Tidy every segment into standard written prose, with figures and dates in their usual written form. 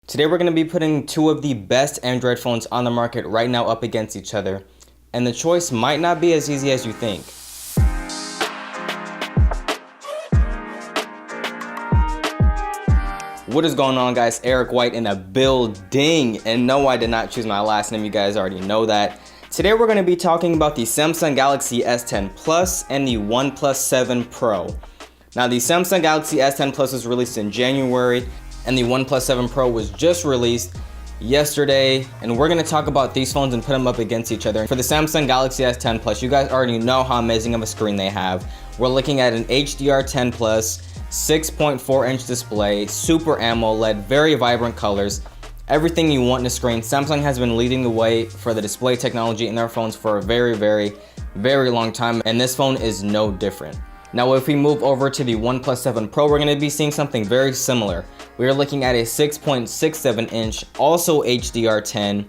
Today we're going to be putting two of the best Android phones on the market right now up against each other, and the choice might not be as easy as you think. What is going on, guys? Eric White in a building, and no, I did not choose my last name. You guys already know that. Today we're going to be talking about the Samsung Galaxy S10 Plus and the OnePlus 7 Pro. Now, the Samsung Galaxy S10 Plus was released in January, and the OnePlus 7 Pro was just released yesterday, and we're going to talk about these phones and put them up against each other. For the Samsung Galaxy S10 Plus, you guys already know how amazing of a screen they have. We're looking at an HDR10 Plus, 6.4-inch display, Super AMOLED, very vibrant colors, everything you want in a screen. Samsung has been leading the way for the display technology in their phones for a very long time, and this phone is no different. Now, if we move over to the OnePlus 7 Pro, we're going to be seeing something very similar. We are looking at a 6.67-inch, also HDR10,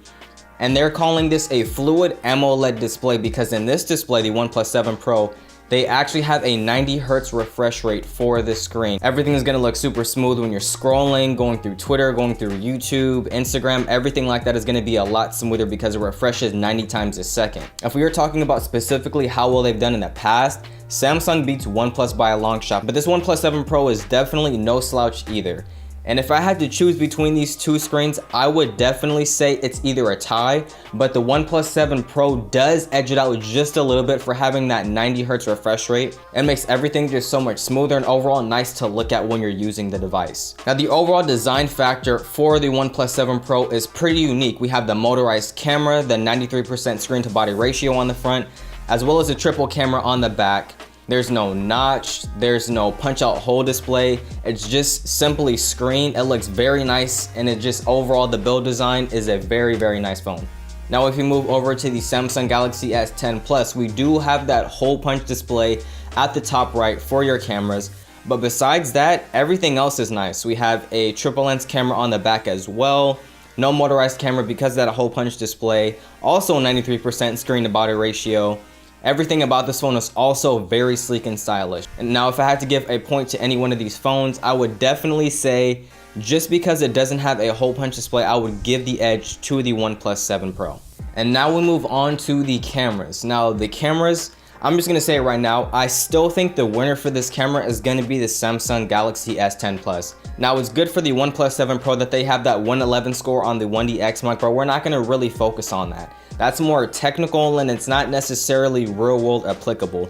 and they're calling this a fluid AMOLED display because in this display, the OnePlus 7 Pro, they actually have a 90 Hz refresh rate for this screen. Everything is gonna look super smooth when you're scrolling, going through Twitter, going through YouTube, Instagram, everything like that is gonna be a lot smoother because it refreshes 90 times a second. If we are talking about specifically how well they've done in the past, Samsung beats OnePlus by a long shot, but this OnePlus 7 Pro is definitely no slouch either. And if I had to choose between these two screens, I would definitely say it's either a tie, but the OnePlus 7 Pro does edge it out just a little bit for having that 90 Hz refresh rate. It makes everything just so much smoother and overall nice to look at when you're using the device. Now, the overall design factor for the OnePlus 7 Pro is pretty unique. We have the motorized camera, the 93% screen to body ratio on the front, as well as a triple camera on the back. There's no notch, there's no punch out hole display. It's just simply screen. It looks very nice, and it just overall, the build design is a very nice phone. Now, if we move over to the Samsung Galaxy S10 Plus, we do have that hole punch display at the top right for your cameras. But besides that, everything else is nice. We have a triple lens camera on the back as well. No motorized camera because of that hole punch display. Also 93% screen to body ratio. Everything about this phone is also very sleek and stylish. And now, if I had to give a point to any one of these phones, I would definitely say just because it doesn't have a hole punch display, I would give the edge to the OnePlus 7 Pro. And now we move on to the cameras. Now, the cameras, I'm just gonna say it right now, I still think the winner for this camera is gonna be the Samsung Galaxy S10 Plus. Now, it's good for the OnePlus 7 Pro that they have that 111 score on the 1DX mic, but we're not gonna really focus on that. That's more technical and it's not necessarily real world applicable.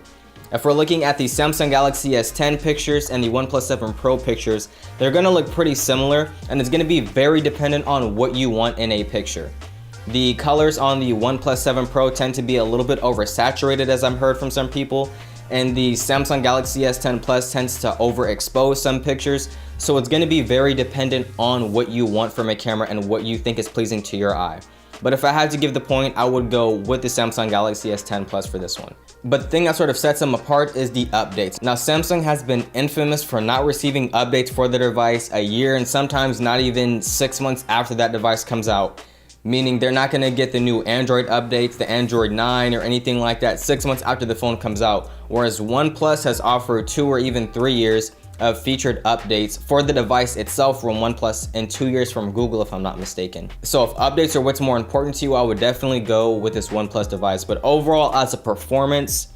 If we're looking at the Samsung Galaxy S10 pictures and the OnePlus 7 Pro pictures, they're gonna look pretty similar, and it's gonna be very dependent on what you want in a picture. The colors on the OnePlus 7 Pro tend to be a little bit oversaturated, as I've heard from some people, and the Samsung Galaxy S10 Plus tends to overexpose some pictures, so it's gonna be very dependent on what you want from a camera and what you think is pleasing to your eye. But if I had to give the point, I would go with the Samsung Galaxy S10 Plus for this one. But the thing that sort of sets them apart is the updates. Now, Samsung has been infamous for not receiving updates for the device a year and sometimes not even 6 months after that device comes out. Meaning they're not gonna get the new Android updates, the Android 9 or anything like that 6 months after the phone comes out. Whereas OnePlus has offered 2 or even 3 years of featured updates for the device itself from OnePlus and 2 years from Google, if I'm not mistaken. So if updates are what's more important to you, I would definitely go with this OnePlus device. But overall, as a performance,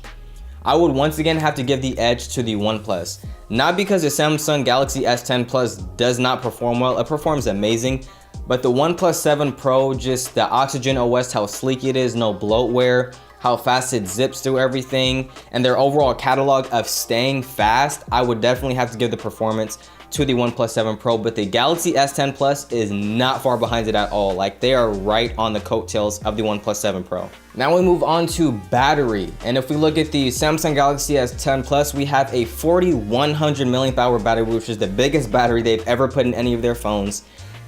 I would once again have to give the edge to the OnePlus. Not because the Samsung Galaxy S10 Plus does not perform well, it performs amazing. But the OnePlus 7 Pro, just the Oxygen OS, how sleek it is, no bloatware, how fast it zips through everything, and their overall catalog of staying fast, I would definitely have to give the performance to the OnePlus 7 Pro, but the Galaxy S10 Plus is not far behind it at all. Like, they are right on the coattails of the OnePlus 7 Pro. Now we move on to battery, and if we look at the Samsung Galaxy S10 Plus, we have a 4100 milliamp hour battery, which is the biggest battery they've ever put in any of their phones.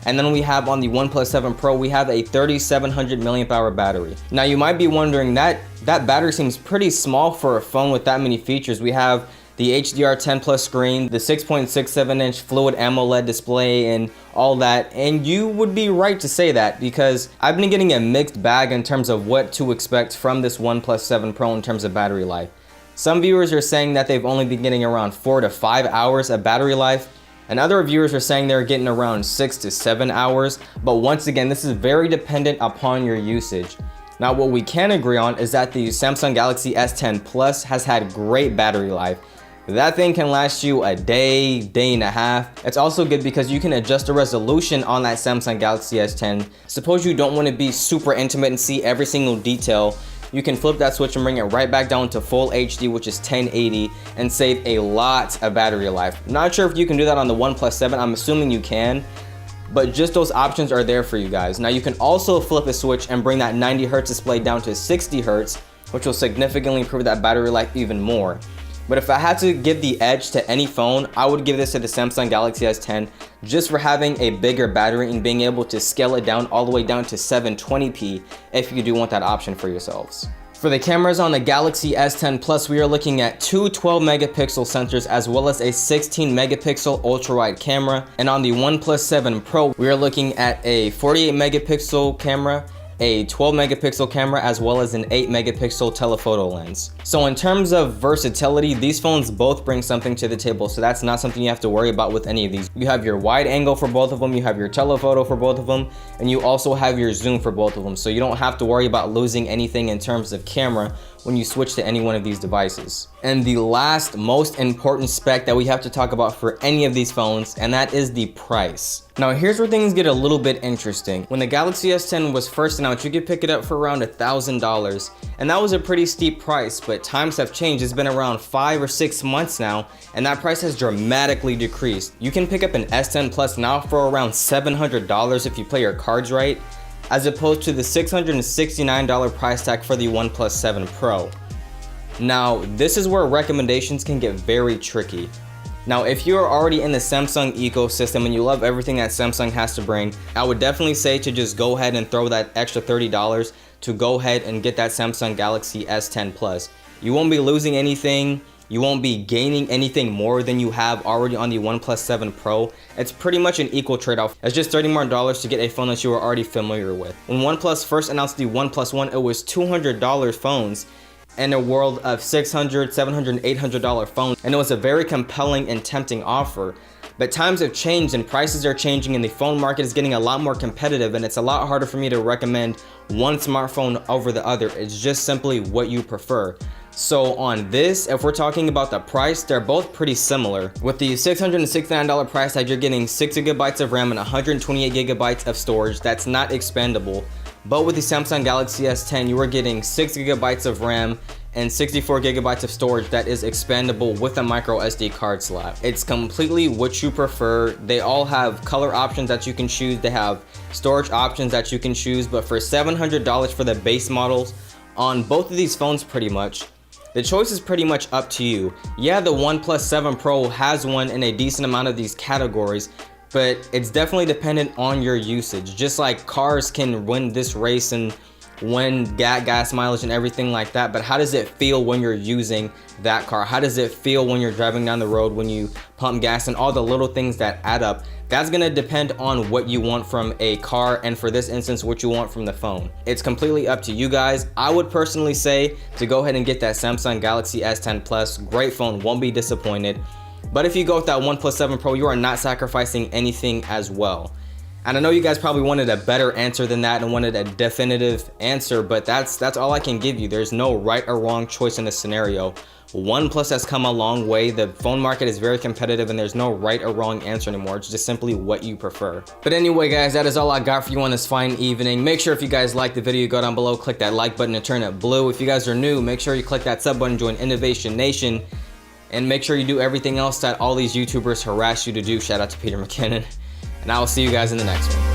And then we have on the OnePlus 7 Pro, we have a 3700 milliamp hour battery. Now, you might be wondering, that battery seems pretty small for a phone with that many features. We have the HDR10 Plus screen, the 6.67-inch fluid AMOLED display, and all that. And you would be right to say that because I've been getting a mixed bag in terms of what to expect from this OnePlus 7 Pro in terms of battery life. Some viewers are saying that they've only been getting around 4 to 5 hours of battery life, And other reviewers are saying they're getting around 6 to 7 hours, but once again, this is very dependent upon your usage. Now, what we can agree on is that the Samsung Galaxy S10 Plus has had great battery life. That thing can last you a day, day and a half. It's also good because you can adjust the resolution on that Samsung Galaxy S10. Suppose you don't want to be super intimate and see every single detail. You can flip that switch and bring it right back down to full HD, which is 1080, and save a lot of battery life. Not sure if you can do that on the OnePlus 7. I'm assuming you can, but just those options are there for you guys. Now, you can also flip a switch and bring that 90 Hz display down to 60 Hz, which will significantly improve that battery life even more. But if I had to give the edge to any phone, I would give this to the Samsung Galaxy S10 just for having a bigger battery and being able to scale it down all the way down to 720p if you do want that option for yourselves. For the cameras on the Galaxy S10 Plus, we are looking at two 12 megapixel sensors as well as a 16 megapixel ultra wide camera. And on the OnePlus 7 Pro, we are looking at a 48 megapixel camera, a 12 megapixel camera, as well as an 8 megapixel telephoto lens. So in terms of versatility, these phones both bring something to the table, so that's not something you have to worry about with any of these. You have your wide angle for both of them, you have your telephoto for both of them, and you also have your zoom for both of them, so you don't have to worry about losing anything in terms of camera when you switch to any one of these devices. And the last most important spec that we have to talk about for any of these phones, and that is the price. Now, here's where things get a little bit interesting. When the Galaxy S10 was first announced, you could pick it up for around $1,000, and that was a pretty steep price, but times have changed. It's been around 5 or 6 months now, and that price has dramatically decreased. You can pick up an S10 Plus now for around $700 if you play your cards right, as opposed to the $669 price tag for the OnePlus 7 Pro. Now, this is where recommendations can get very tricky. Now, if you are already in the Samsung ecosystem and you love everything that Samsung has to bring, I would definitely say to just go ahead and throw that extra $30 to go ahead and get that Samsung Galaxy S10 Plus. You won't be losing anything. You won't be gaining anything more than you have already on the OnePlus 7 Pro. It's pretty much an equal trade-off. It's just $30 more to get a phone that you are already familiar with. When OnePlus first announced the OnePlus One, it was $200 phones in a world of $600, $700, $800 phones, and it was a very compelling and tempting offer. But times have changed and prices are changing and the phone market is getting a lot more competitive, and it's a lot harder for me to recommend one smartphone over the other. It's just simply what you prefer. So on this, if we're talking about the price, they're both pretty similar. With the $669 price tag, you're getting 6 gigabytes of RAM and 128 gigabytes of storage that's not expandable. But with the Samsung Galaxy S10, you are getting 6 gigabytes of RAM and 64 gigabytes of storage that is expandable with a micro SD card slot. It's completely what you prefer. They all have color options that you can choose. They have storage options that you can choose, but for $700 for the base models on both of these phones pretty much, the choice is pretty much up to you. Yeah, the OnePlus 7 Pro has one in a decent amount of these categories, but it's definitely dependent on your usage. Just like cars can win this race and win gas mileage and everything like that, but how does it feel when you're using that car? How does it feel when you're driving down the road, when you pump gas and all the little things that add up? That's gonna depend on what you want from a car, and for this instance, what you want from the phone. It's completely up to you guys. I would personally say to go ahead and get that Samsung Galaxy S10 Plus. Great phone, won't be disappointed. But if you go with that OnePlus 7 Pro, you are not sacrificing anything as well. And I know you guys probably wanted a better answer than that and wanted a definitive answer, but that's all I can give you. There's no right or wrong choice in this scenario. OnePlus has come a long way. The phone market is very competitive and there's no right or wrong answer anymore. It's just simply what you prefer. But anyway, guys, that is all I got for you on this fine evening. Make sure if you guys liked the video, go down below, click that like button and turn it blue. If you guys are new, make sure you click that sub button, join Innovation Nation, and make sure you do everything else that all these YouTubers harass you to do. Shout out to Peter McKinnon. And I will see you guys in the next one.